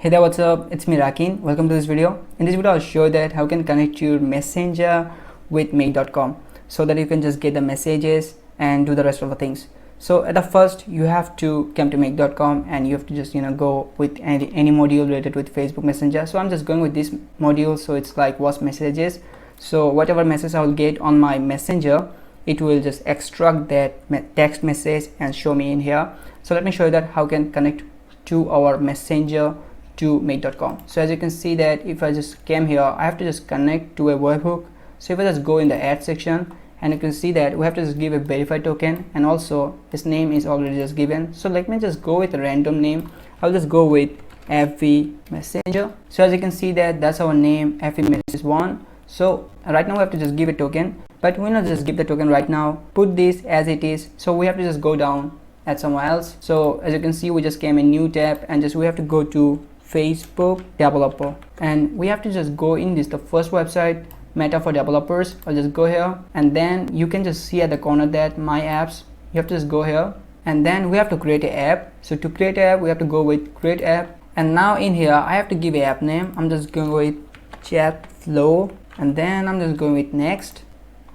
Hey there, what's up? It's me Rakin. Welcome to this video. In this video I'll show that how you can connect your messenger with make.com so that you can just get the messages and do the rest of the things. So at the first you have to come to make.com and you have to just go with any module related with Facebook Messenger. So I'm just going with this module, so it's like what's messages. So whatever message I will get on my messenger, it will just extract that text message and show me in here. So let me show you that how can connect to our messenger to make.com. So as you can see that if I just came here, I have to just connect to a webhook. So if I just go in the add section, and you can see that we have to just give a verified token, and also his name is already just given. So let me just go with a random name. I'll just go with FV Messenger. So as you can see that that's our name, FV Message 1. So right now we have to just give a token, but we'll not just give the token right now. Put this as it is. So we have to just go down at somewhere else. So as you can see, we just came in new tab and just we have to go to Facebook developer, and we have to just go in this the first website, Meta for developers. I'll just go here, and then you can just see at the corner that my apps. You have to just go here, and then we have to create an app. So to create an app, we have to go with create app, and now in here I have to give an app name. I'm just going with chat flow, and then I'm just going with next.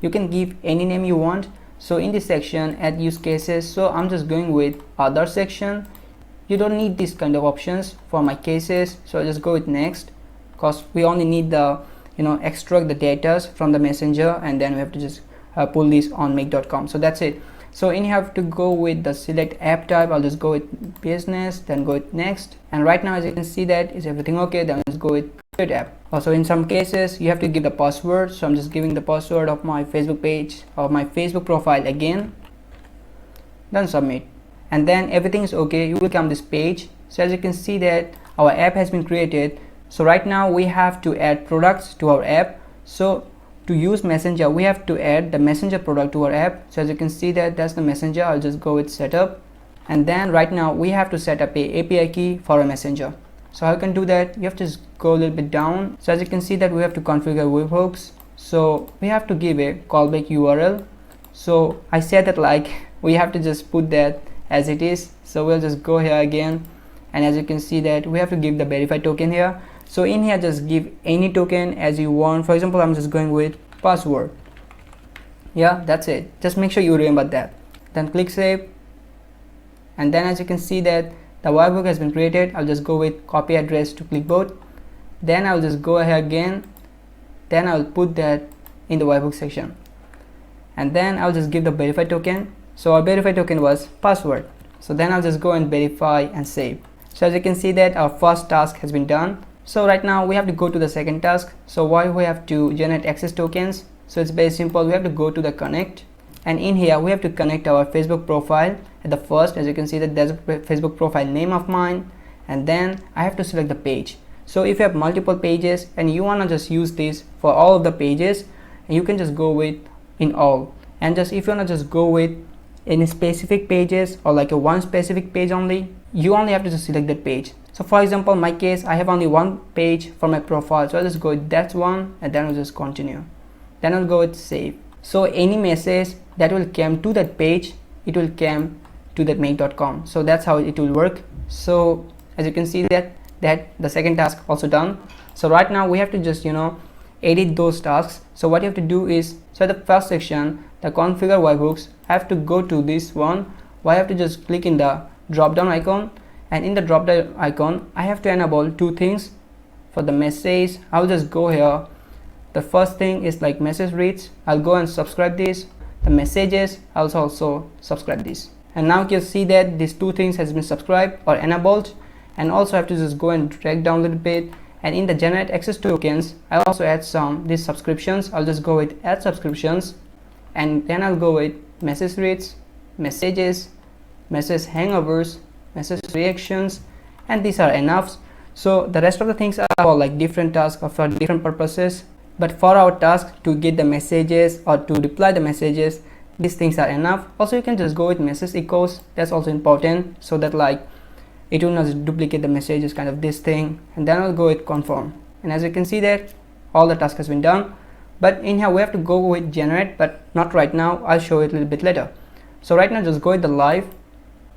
You can give any name you want. So in this section, add use cases, so I'm just going with other section. You don't need this kind of options for my cases, so I'll just go with next, because we only need the extract the data from the messenger, and then we have to just pull this on make.com. So that's it. So in here I have to go with the select app type. I'll just go with business, then go with next, and right now as you can see that is everything okay. Then let's go with create app. Also in some cases you have to give the password, so I'm just giving the password of my Facebook page or my Facebook profile again, then submit, and then everything is okay. You will come this page. So as you can see that our app has been created. So right now we have to add products to our app. So to use messenger, we have to add the messenger product to our app. So as you can see that that's the messenger. I'll just go with setup, and then right now we have to set up a API key for a messenger. So how you can do that? You have to just go a little bit down. So as you can see that we have to configure webhooks. So we have to give a callback URL. So I said that like we have to just put that as it is. So we'll just go here again, and as you can see that we have to give the verified token here. So in here just give any token as you want. For example, I'm just going with password. Yeah, that's it. Just make sure you remember that. Then click save, and then as you can see that the webhook has been created. I'll just go with copy address to clipboard. Then I'll just go ahead again, then I'll put that in the webhook section, and then I'll just give the verified token. So our verified token was password. So then I'll just go and verify and save. So as you can see that our first task has been done. So right now we have to go to the second task. So why we have to generate access tokens? So it's very simple. We have to go to the connect, and in here we have to connect our Facebook profile at the first. As you can see that there's a Facebook profile name of mine, and then I have to select the page. So if you have multiple pages and you want to just use this for all of the pages, you can just go with in all, and just if you want to just go with any specific pages or like a one specific page only, you only have to just select that page. So for example, in my case I have only one page for my profile, so I'll just go with that one, and then I'll just continue, then I'll go with save. So any message that will come to that page, it will come to that make.com. So that's how it will work. So as you can see that the second task also done. So right now we have to just edit those tasks. So what you have to do is, so the first section, the configure webhooks, I have to go to this one. I have to just click in the drop down icon, and in the drop down icon I have to enable two things for the message. I'll just go here. The first thing is like message reads. I'll go and subscribe this. The messages I'll also subscribe this, and now you can see that these two things has been subscribed or enabled. And also I have to just go and drag down a little bit, and in the generate access tokens I also add some these subscriptions. I'll just go with add subscriptions, and then I'll go with message reads, messages, message hangovers, message reactions, and these are enough. So the rest of the things are all like different tasks for different purposes, but for our task to get the messages or to reply the messages, these things are enough. Also you can just go with message echoes. That's also important, so that like it will not duplicate the messages, kind of this thing. And then I'll go with confirm, and as you can see that all the task has been done. But in here we have to go with generate, but not right now. I'll show it a little bit later. So right now just go with the live,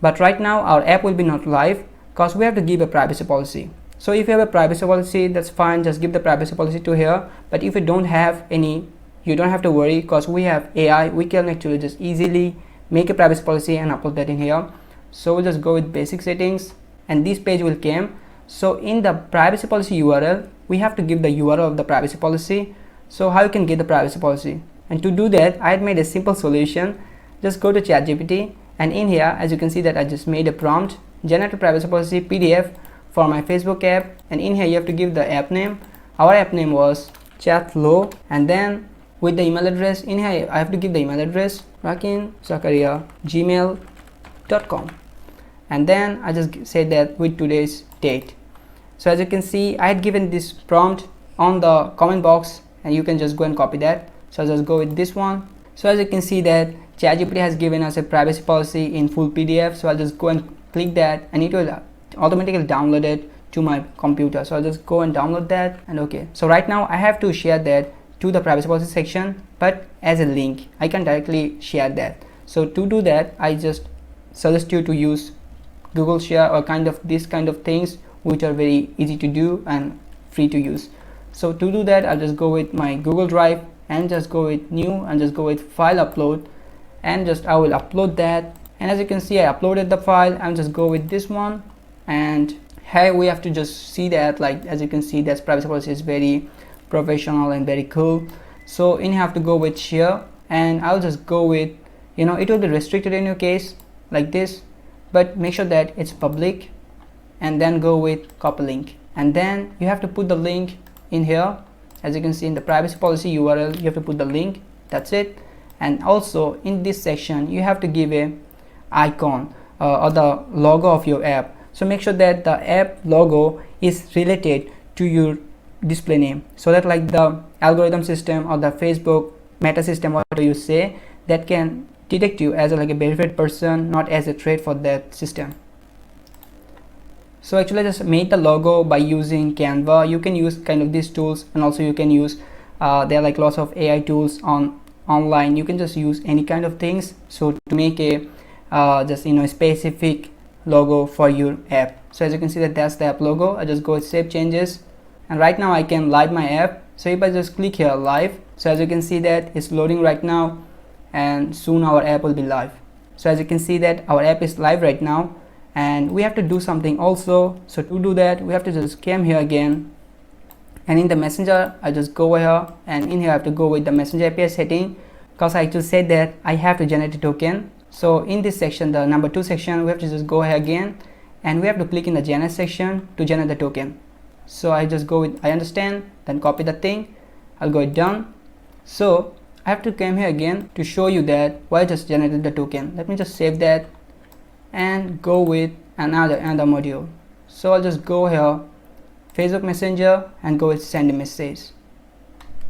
but right now our app will be not live because we have to give a privacy policy. So if you have a privacy policy, that's fine, just give the privacy policy to here. But if you don't have any, you don't have to worry, because we have AI, we can actually just easily make a privacy policy and upload that in here. So we'll just go with basic settings, and this page will come. So in the privacy policy URL, we have to give the URL of the privacy policy. So how you can get the privacy policy? And to do that, I had made a simple solution. Just go to ChatGPT, and in here, as you can see that I just made a prompt, generate a privacy policy PDF for my Facebook app, and in here you have to give the app name. Our app name was Chatflow, and then with the email address, in here I have to give the email address rakinzakaria@gmail.com, and then I just said that with today's date. So as you can see, I had given this prompt on the comment box, and you can just go and copy that. So I'll just go with this one. So as you can see that ChatGPT has given us a privacy policy in full PDF. So I'll just go and click that, and it will automatically download it to my computer. So I'll just go and download that, and okay. So right now I have to share that to the privacy policy section, but as a link, I can directly share that. So to do that, I just suggest you to use Google Share or this kind of things, which are very easy to do and free to use. So to do that, I'll just go with my Google Drive and just go with new and just go with file upload, and just I will upload that. And as you can see, I uploaded the file, and just go with this one. And here we have to just see that, like as you can see, that privacy policy is very professional and very cool. So in you have to go with share, and I'll just go with, it will be restricted in your case like this, but make sure that it's public, and then go with copy link, and then you have to put the link in here. As you can see in the privacy policy URL, you have to put the link. That's it. And also in this section, you have to give a icon or the logo of your app. So make sure that the app logo is related to your display name, so that like the algorithm system or the Facebook meta system, whatever you say, that can detect you as like a verified person, not as a threat for that system. So actually I just made the logo by using Canva. You can use these tools, and also you can use there are like lots of AI tools online. You can just use any kind of things so to make a specific logo for your app. So as you can see that that's the app logo. I just go with save changes, and right now I can live my app. So if I just click here live, so as you can see that it's loading right now, and soon our app will be live. So as you can see that our app is live right now, and we have to do something also. So to do that, we have to just come here again, and in the messenger I just go here, and in here I have to go with the messenger API setting, because I just said that I have to generate a token. So in this section, the number 2 section, we have to just go here again, and we have to click in the generate section to generate the token. So I just go with I understand, then copy the thing, I'll go with done. So I have to come here again to show you that why I just generated the token. Let me just save that and go with another module. So I'll just go here, Facebook Messenger, and go with send a message.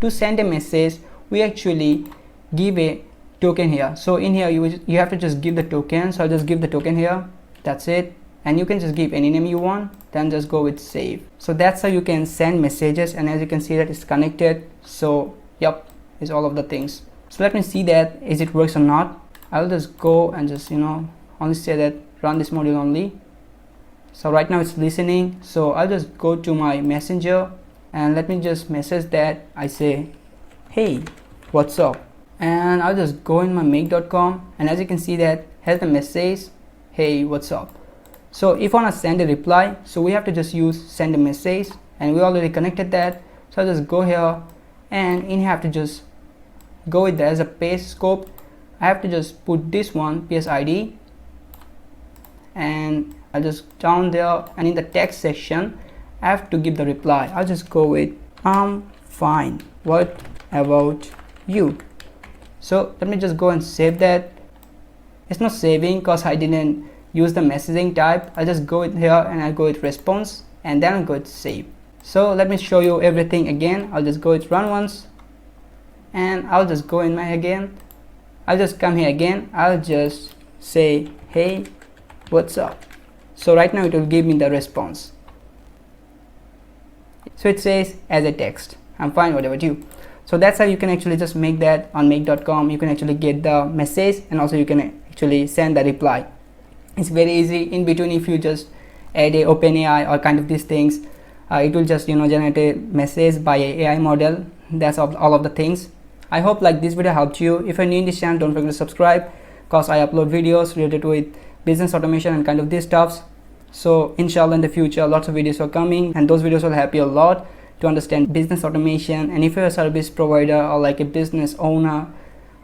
To send a message, we actually give a token here. So in here you have to just give the token. So I'll just give the token here. That's it. And you can just give any name you want, then just go with save. So that's how you can send messages, and as you can see that it's connected. So yep, it's all of the things. So let me see that is it works or not. I'll just go and just only say that run this module only. So right now it's listening. So I'll just go to my messenger, and let me just message that I say, hey, what's up? And I'll just go in my make.com, and as you can see that has the message, hey, what's up? So if I want to send a reply, so we have to just use send a message, and we already connected that. So I'll just go here, and in here I have to just go with as a page scope. I have to just put this one PS ID, and I'll just down there, and in the text section I have to give the reply. I'll just go with I'm fine, what about you? So let me just go and save that. It's not saving because I didn't use the messaging type. I'll just go in here, and I'll go with response, and then I'll go with save. So let me show you everything again. I'll just go with run once, and I'll just go in my again. I'll just come here again. I'll just say, hey, what's up? So right now it will give me the response. So it says as a text, I'm fine, what about you? So that's how you can actually just make that on make.com. You can actually get the message, and also you can actually send the reply. It's very easy. In between, if you just add a OpenAI or these things, it will just generate a message by a AI model. That's all of the things. I hope like this video helped you. If you're new in this channel, don't forget to subscribe, because I upload videos related with business automation and kind of these stuffs. So inshallah in the future lots of videos are coming, and those videos will help you a lot to understand business automation. And if you're a service provider or like a business owner,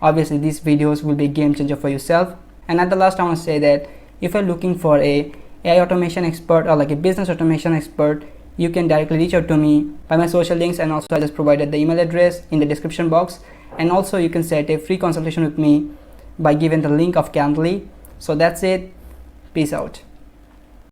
obviously these videos will be a game changer for yourself. And at the last, I want to say that if you're looking for a AI automation expert or like a business automation expert, you can directly reach out to me by my social links, and also I just provided the email address in the description box. And also you can set a free consultation with me by giving the link of Calendly. So that's it. Peace out.